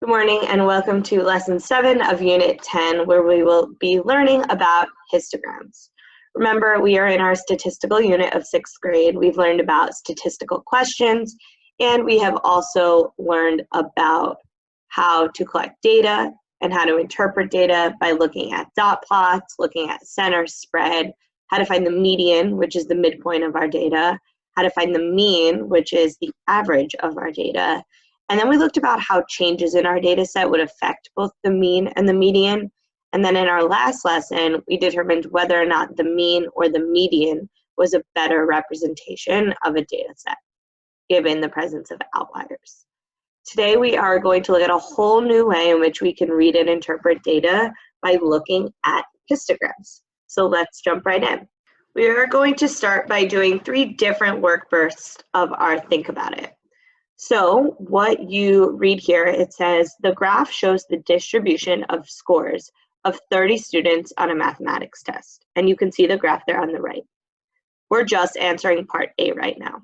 Good morning and welcome to Lesson 7 of Unit 10, where we will be learning about histograms. Remember, we are in our statistical unit of 6th grade. We've learned about statistical questions, and we have also learned about how to collect data and how to interpret data by looking at dot plots, looking at center spread, how to find the median, which is the midpoint of our data, how to find the mean, which is the average of our data. And then we looked about how changes in our data set would affect both the mean and the median. And then in our last lesson, we determined whether or not the mean or the median was a better representation of a data set, given the presence of outliers. Today, we are going to look at a whole new way in which we can read and interpret data by looking at histograms. So let's jump right in. We are going to start by doing 3 different work bursts of our Think About It. So what you read here, it says, the graph shows the distribution of scores of 30 students on a mathematics test. And you can see the graph there on the right. We're just answering part A right now.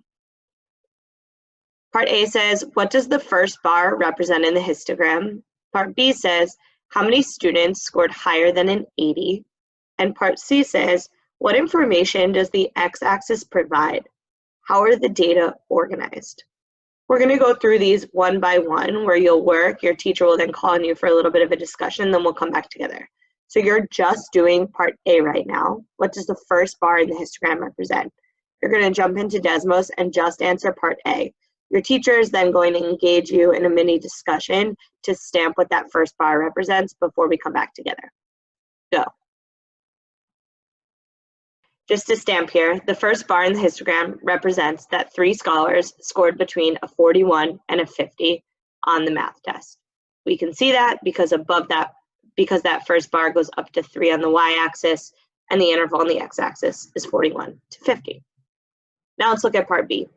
Part A says, what does the first bar represent in the histogram? Part B says, how many students scored higher than an 80? And part C says, what information does the x-axis provide? How are the data organized? We're going to go through these one by one where you'll work. Your teacher will then call on you for a little bit of a discussion, then we'll come back together. So you're just doing part A right now. What does the first bar in the histogram represent? You're going to jump into Desmos and just answer part A. Your teacher is then going to engage you in a mini discussion to stamp what that first bar represents before we come back together. Go. Just to stamp here, the first bar in the histogram represents that 3 scholars scored between a 41 and a 50 on the math test. We can see that because that first bar goes up to 3 on the y-axis and the interval on the x-axis is 41 to 50. Now let's look at part B.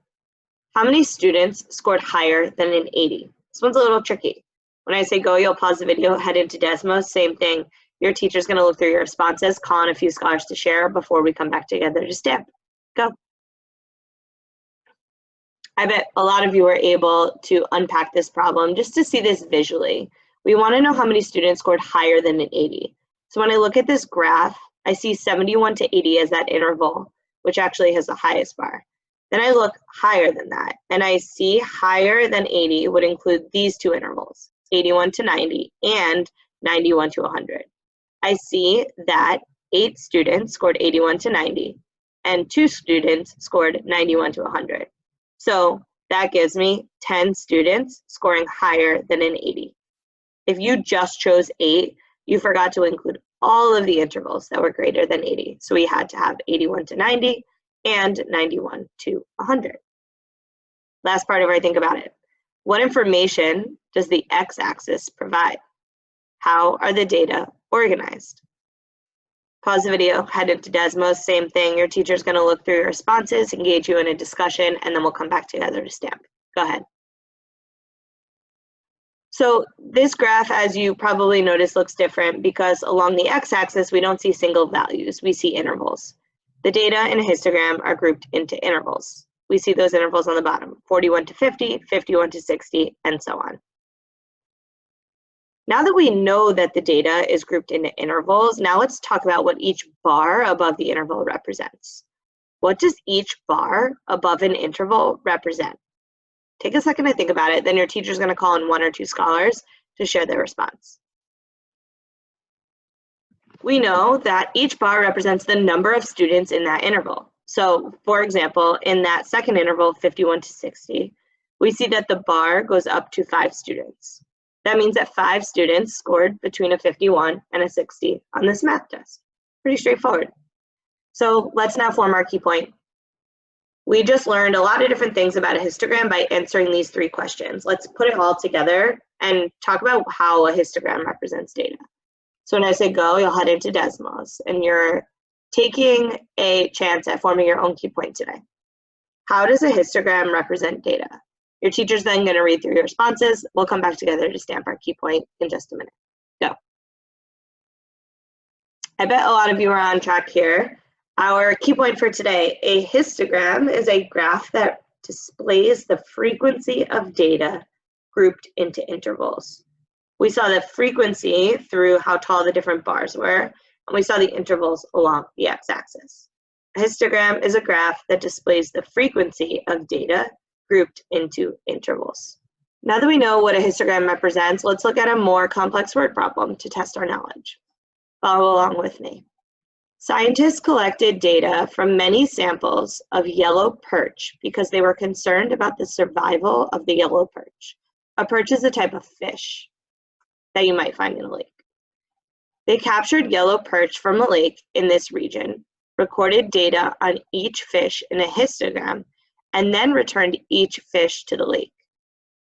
How many students scored higher than an 80? This one's a little tricky. When I say go, you'll pause the video, head into Desmos, same thing. Your teacher's going to look through your responses, call on a few scholars to share before we come back together to stamp. Go. I bet a lot of you were able to unpack this problem just to see this visually. We want to know how many students scored higher than an 80. So when I look at this graph, I see 71 to 80 as that interval, which actually has the highest bar. Then I look higher than that, and I see higher than 80 would include these 2 intervals, 81 to 90 and 91 to 100. I see that 8 students scored 81 to 90 and 2 students scored 91 to 100. So that gives me 10 students scoring higher than an 80. If you just chose 8, you forgot to include all of the intervals that were greater than 80. So we had to have 81 to 90 and 91 to 100. Last part of our Think About It. What information does the x-axis provide? How are the data organized? Pause the video, head into Desmos, same thing. Your teacher's going to look through your responses, engage you in a discussion, and then we'll come back together to stamp. Go ahead. So this graph, as you probably noticed, looks different because along the x-axis, we don't see single values, we see intervals. The data in a histogram are grouped into intervals. We see those intervals on the bottom, 41 to 50, 51 to 60, and so on. Now that we know that the data is grouped into intervals, now let's talk about what each bar above the interval represents. What does each bar above an interval represent? Take a second to think about it, then your teacher's going to call in 1 or 2 scholars to share their response. We know that each bar represents the number of students in that interval. So, for example, in that second interval, 51 to 60, we see that the bar goes up to 5 students. That means that 5 students scored between a 51 and a 60 on this math test. Pretty straightforward. So let's now form our key point. We just learned a lot of different things about a histogram by answering these 3 questions. Let's put it all together and talk about how a histogram represents data. So when I say go, you'll head into Desmos, and you're taking a chance at forming your own key point today. How does a histogram represent data? Your teacher's then going to read through your responses. We'll come back together to stamp our key point in just a minute. Go. I bet a lot of you are on track here. Our key point for today, a histogram is a graph that displays the frequency of data grouped into intervals. We saw the frequency through how tall the different bars were, and we saw the intervals along the x-axis. A histogram is a graph that displays the frequency of data grouped into intervals. Now that we know what a histogram represents, let's look at a more complex word problem to test our knowledge. Follow along with me. Scientists collected data from many samples of yellow perch because they were concerned about the survival of the yellow perch. A perch is a type of fish that you might find in a lake. They captured yellow perch from a lake in this region, recorded data on each fish in a histogram, and then returned each fish to the lake.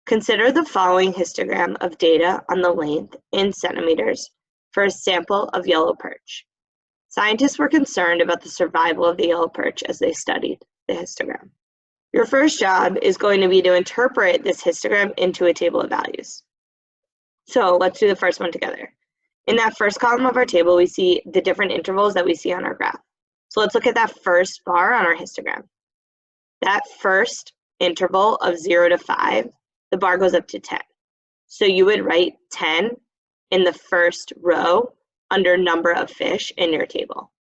Consider the following histogram of data on the length in centimeters for a sample of yellow perch. Scientists were concerned about the survival of the yellow perch as they studied the histogram. Your first job is going to be to interpret this histogram into a table of values. So let's do the first one together. In that first column of our table, we see the different intervals that we see on our graph. So let's look at that first bar on our histogram. That first interval of 0 to 5, the bar goes up to 10. So you would write 10 in the first row under number of fish in your table.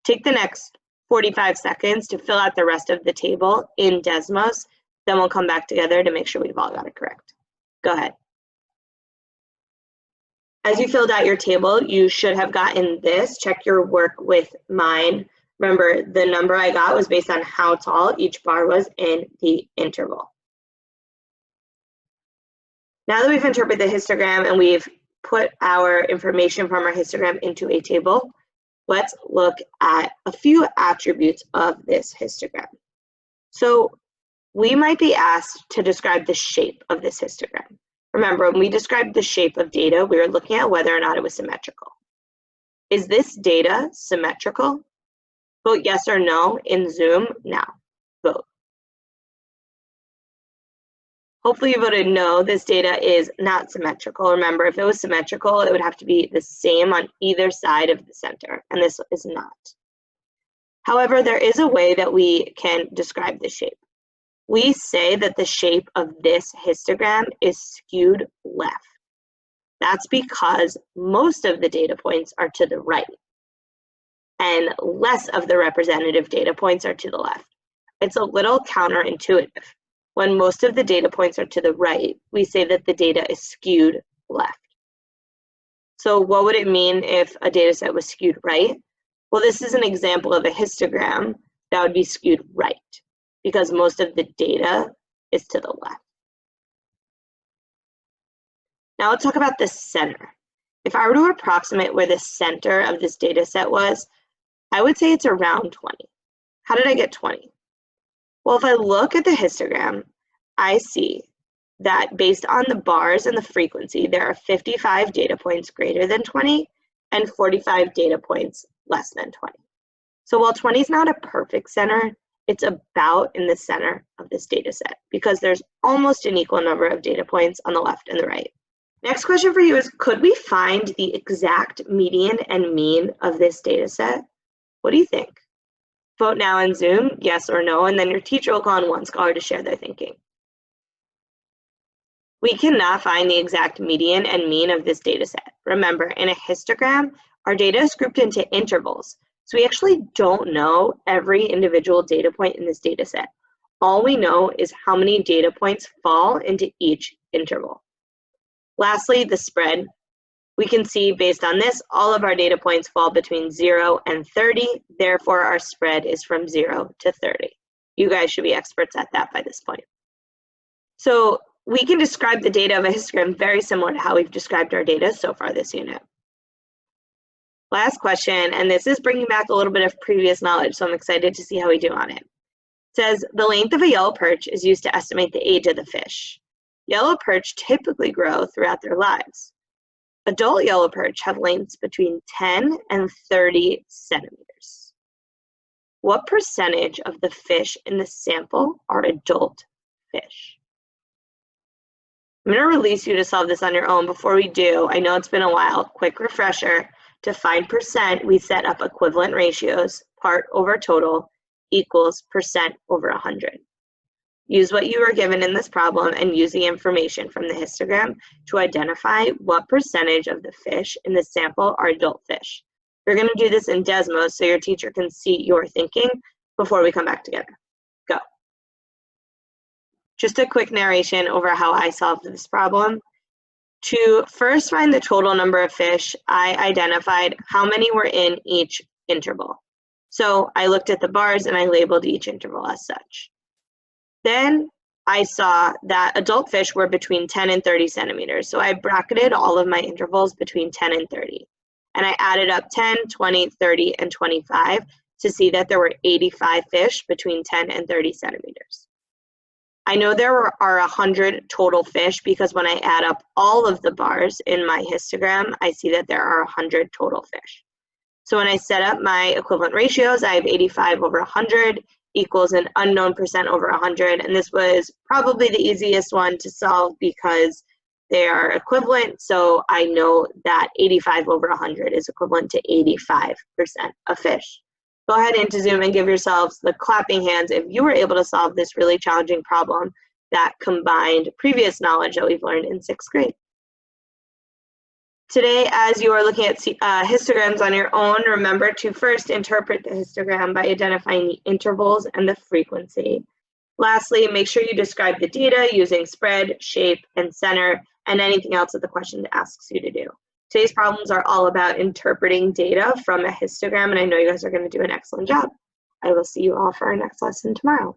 Take the next 45 seconds to fill out the rest of the table in Desmos, then we'll come back together to make sure we've all got it correct. Go ahead. As you filled out your table, you should have gotten this. Check your work with mine. Remember, the number I got was based on how tall each bar was in the interval. Now that we've interpreted the histogram and we've put our information from our histogram into a table, let's look at a few attributes of this histogram. So we might be asked to describe the shape of this histogram. Remember, when we described the shape of data, we were looking at whether or not it was symmetrical. Is this data symmetrical? Vote yes or no in Zoom now. Vote. Hopefully you voted no, this data is not symmetrical. Remember, if it was symmetrical, it would have to be the same on either side of the center, and this is not. However, there is a way that we can describe the shape. We say that the shape of this histogram is skewed left. That's because most of the data points are to the right, and less of the representative data points are to the left. It's a little counterintuitive. When most of the data points are to the right, we say that the data is skewed left. So what would it mean if a data set was skewed right? Well, this is an example of a histogram that would be skewed right because most of the data is to the left. Now let's talk about the center. If I were to approximate where the center of this data set was, I would say it's around 20. How did I get 20? Well, if I look at the histogram, I see that based on the bars and the frequency, there are 55 data points greater than 20 and 45 data points less than 20. So while 20 is not a perfect center, it's about in the center of this data set because there's almost an equal number of data points on the left and the right. Next question for you is, could we find the exact median and mean of this data set? What do you think? Vote now in Zoom, yes or no, and then your teacher will call on one scholar to share their thinking. We cannot find the exact median and mean of this data set. Remember, in a histogram, our data is grouped into intervals, so we actually don't know every individual data point in this data set. All we know is how many data points fall into each interval. Lastly, the spread. We can see based on this, all of our data points fall between 0 and 30. Therefore, our spread is from 0 to 30. You guys should be experts at that by this point. So we can describe the data of a histogram very similar to how we've described our data so far this unit. Last question, and this is bringing back a little bit of previous knowledge, so I'm excited to see how we do on it. It says, the length of a yellow perch is used to estimate the age of the fish. Yellow perch typically grow throughout their lives. Adult yellow perch have lengths between 10 and 30 centimeters. What percentage of the fish in the sample are adult fish? I'm going to release you to solve this on your own. Before we do, I know it's been a while. Quick refresher. To find percent, we set up equivalent ratios. Part over total equals percent over 100. Use what you were given in this problem and use the information from the histogram to identify what percentage of the fish in the sample are adult fish. You're going to do this in Desmos so your teacher can see your thinking before we come back together. Go. Just a quick narration over how I solved this problem. To first find the total number of fish, I identified how many were in each interval. So I looked at the bars and I labeled each interval as such. Then I saw that adult fish were between 10 and 30 centimeters. So I bracketed all of my intervals between 10 and 30. And I added up 10, 20, 30, and 25 to see that there were 85 fish between 10 and 30 centimeters. I know there are 100 total fish because when I add up all of the bars in my histogram, I see that there are 100 total fish. So when I set up my equivalent ratios, I have 85 over 100 equals an unknown percent over 100, and this was probably the easiest one to solve because they are equivalent, so I know that 85 over 100 is equivalent to 85% of fish. Go ahead into Zoom and give yourselves the clapping hands if you were able to solve this really challenging problem that combined previous knowledge that we've learned in 6th grade. Today, as you are looking at histograms on your own, remember to first interpret the histogram by identifying the intervals and the frequency. Lastly, make sure you describe the data using spread, shape, and center, and anything else that the question asks you to do. Today's problems are all about interpreting data from a histogram, and I know you guys are going to do an excellent job. I will see you all for our next lesson tomorrow.